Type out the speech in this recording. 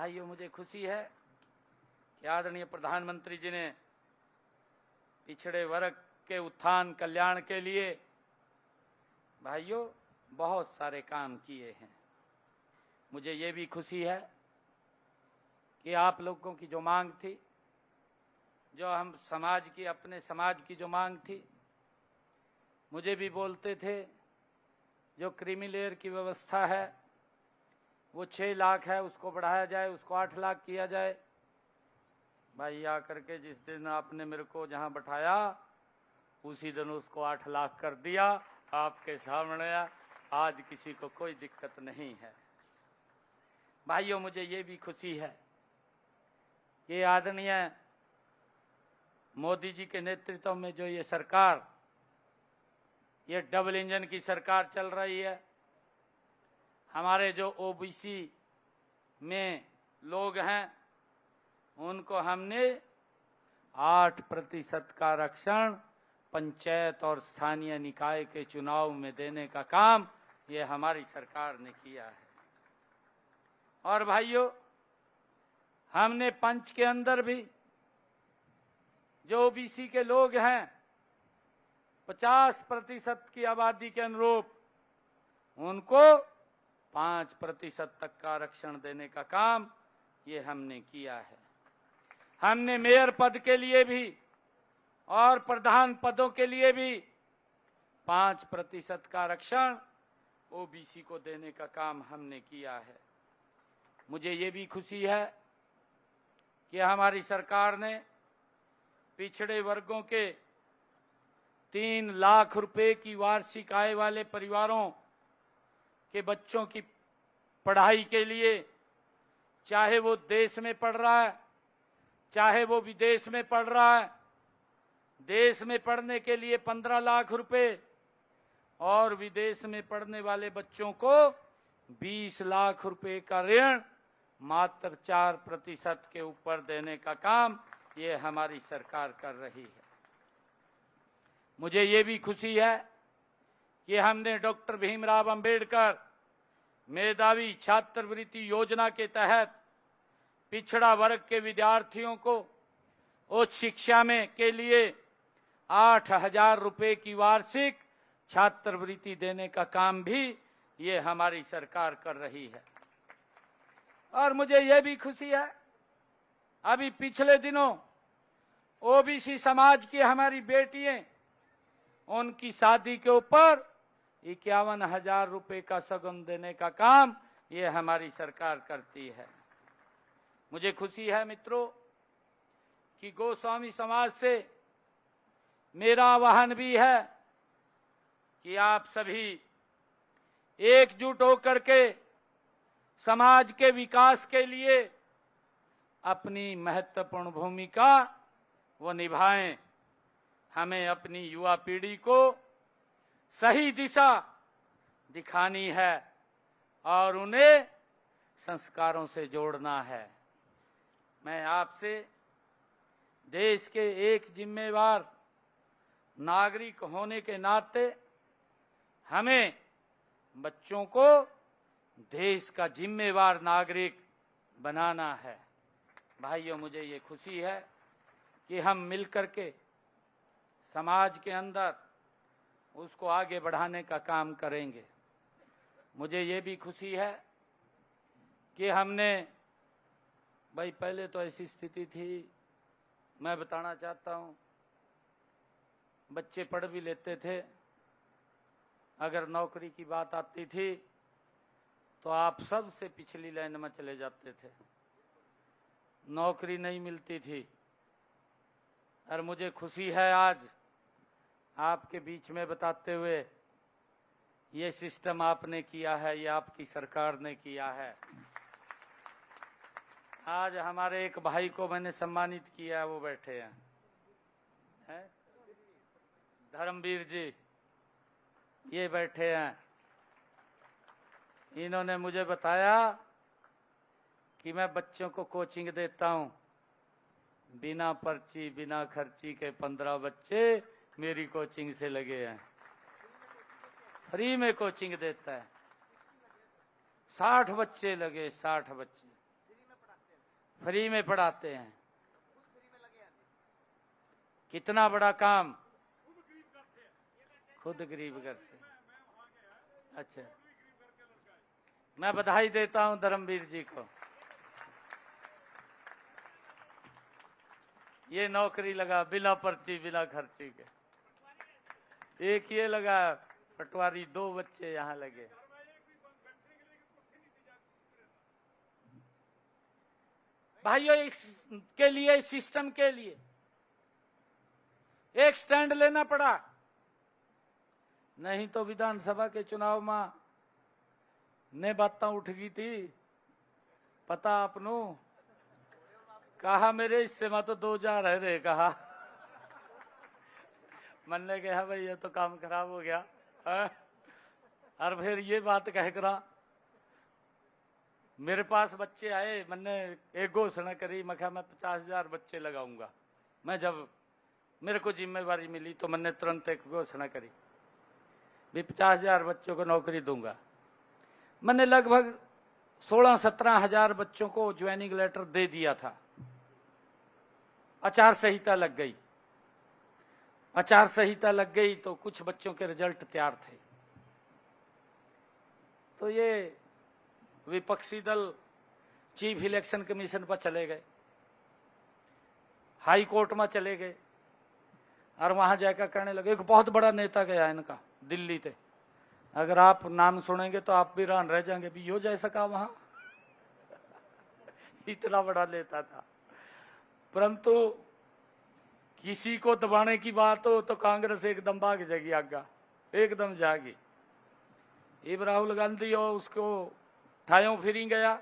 भाइयों, मुझे खुशी है कि आदरणीय प्रधानमंत्री जी ने पिछड़े वर्ग के उत्थान कल्याण के लिए भाइयों बहुत सारे काम किए हैं। मुझे ये भी खुशी है कि आप लोगों की जो मांग थी, जो हम समाज की, अपने समाज की जो मांग थी, मुझे भी बोलते थे जो क्रीमी लेयर की व्यवस्था है वो 6 लाख है, उसको बढ़ाया जाए, उसको 8 लाख किया जाए। भाई आकर के जिस दिन आपने मेरे को जहां बैठाया उसी दिन उसको 8 लाख कर दिया आपके सामने। आज किसी को कोई दिक्कत नहीं है। भाइयों, मुझे ये भी खुशी है कि आदरणीय मोदी जी के नेतृत्व में जो ये सरकार, ये डबल इंजन की सरकार चल रही है। हमारे जो ओबीसी में लोग हैं उनको हमने 8% का आरक्षण पंचायत और स्थानीय निकाय के चुनाव में देने का काम ये हमारी सरकार ने किया है। और भाइयों, हमने पंच के अंदर भी जो ओबीसी के लोग हैं 50% की आबादी के अनुरूप उनको 5% तक का आरक्षण देने का काम ये हमने किया है। हमने मेयर पद के लिए भी और प्रधान पदों के लिए भी 5% का आरक्षण ओबीसी को देने का काम हमने किया है। मुझे ये भी खुशी है कि हमारी सरकार ने पिछड़े वर्गों के 3 लाख रुपए की वार्षिक आय वाले परिवारों के बच्चों की पढ़ाई के लिए, चाहे वो देश में पढ़ रहा है चाहे वो विदेश में पढ़ रहा है, देश में पढ़ने के लिए 15 लाख रुपए और विदेश में पढ़ने वाले बच्चों को 20 लाख रुपए का ऋण मात्र 4% के ऊपर देने का काम ये हमारी सरकार कर रही है। मुझे ये भी खुशी है कि हमने डॉक्टर भीमराव अंबेडकर मेधावी छात्रवृत्ति योजना के तहत पिछड़ा वर्ग के विद्यार्थियों को उच्च शिक्षा में के लिए 8,000 रुपए की वार्षिक छात्रवृत्ति देने का काम भी ये हमारी सरकार कर रही है। और मुझे ये भी खुशी है, अभी पिछले दिनों ओबीसी समाज की हमारी बेटियां, उनकी शादी के ऊपर 51,000 रुपए का सगन देने का काम ये हमारी सरकार करती है। मुझे खुशी है मित्रों कि गोस्वामी समाज से मेरा आह्वान भी है कि आप सभी एकजुट होकर के समाज के विकास के लिए अपनी महत्वपूर्ण भूमिका वो निभाएं। हमें अपनी युवा पीढ़ी को सही दिशा दिखानी है और उन्हें संस्कारों से जोड़ना है। मैं आपसे देश के एक जिम्मेवार नागरिक होने के नाते हमें बच्चों को देश का जिम्मेवार नागरिक बनाना है। भाइयों, मुझे ये खुशी है कि हम मिलकर के समाज के अंदर उसको आगे बढ़ाने का काम करेंगे। मुझे ये भी खुशी है कि हमने, भाई पहले तो ऐसी स्थिति थी, मैं बताना चाहता हूँ, बच्चे पढ़ भी लेते थे, अगर नौकरी की बात आती थी तो आप सबसे पिछली लाइन में चले जाते थे, नौकरी नहीं मिलती थी। और मुझे खुशी है आज आपके बीच में बताते हुए ये सिस्टम आपने किया है, ये आपकी सरकार ने किया है। आज हमारे एक भाई को मैंने सम्मानित किया, वो बैठे हैं, धर्मवीर जी, ये बैठे हैं। इन्होंने मुझे बताया कि मैं बच्चों को कोचिंग देता हूं, बिना पर्ची बिना खर्ची के 15 बच्चे मेरी कोचिंग से लगे हैं, फ्री में कोचिंग देता है। 60 बच्चे लगे, 60 बच्चे फ्री में पढ़ाते हैं। कितना बड़ा काम, खुद गरीब घर से। अच्छा, मैं बधाई देता हूं धर्मवीर जी को। ये नौकरी लगा बिना पर्ची बिना खर्ची के। एक ये लगा पटवारी, 2 बच्चे यहां लगे। भाइयों, इसके लिए, इस सिस्टम के लिए एक स्टैंड लेना पड़ा, नहीं तो विधानसभा के चुनाव में ने बातें उठ गई थी, पता आपनू। कहा मेरे हिस्से में तो 2000 है रे, कहा। मन ने कहा भाई ये तो काम खराब हो गया है? और फिर ये बात कह करा मेरे पास बच्चे आए, मैंने एक घोषणा करी, मैं कहा मैं 50,000 बच्चे लगाऊंगा। मैं जब मेरे को जिम्मेवारी मिली तो मैंने तुरंत एक घोषणा करी भी 50,000 बच्चों को नौकरी दूंगा। मैंने लगभग 16-17 हजार बच्चों को ज्वाइनिंग लेटर दे दिया था। आचार संहिता लग गई, आचार संहिता लग गई तो कुछ बच्चों के रिजल्ट तैयार थे। तो ये विपक्षी दल चीफ इलेक्शन कमीशन पर चले गए, हाई कोर्ट में चले गए और वहां जाकर कहने लगे, एक बहुत बड़ा नेता गया इनका दिल्ली से, अगर आप नाम सुनेंगे तो आप भी हैरान रह जाएंगे भी यो जा सका वहां। इतना बड़ा नेता था। परंतु किसी को दबाने की बात हो तो कांग्रेस एकदम भाग जाएगी, आगा एकदम जागी। इब राहुल गांधी और उसको ठायों फिरी गया,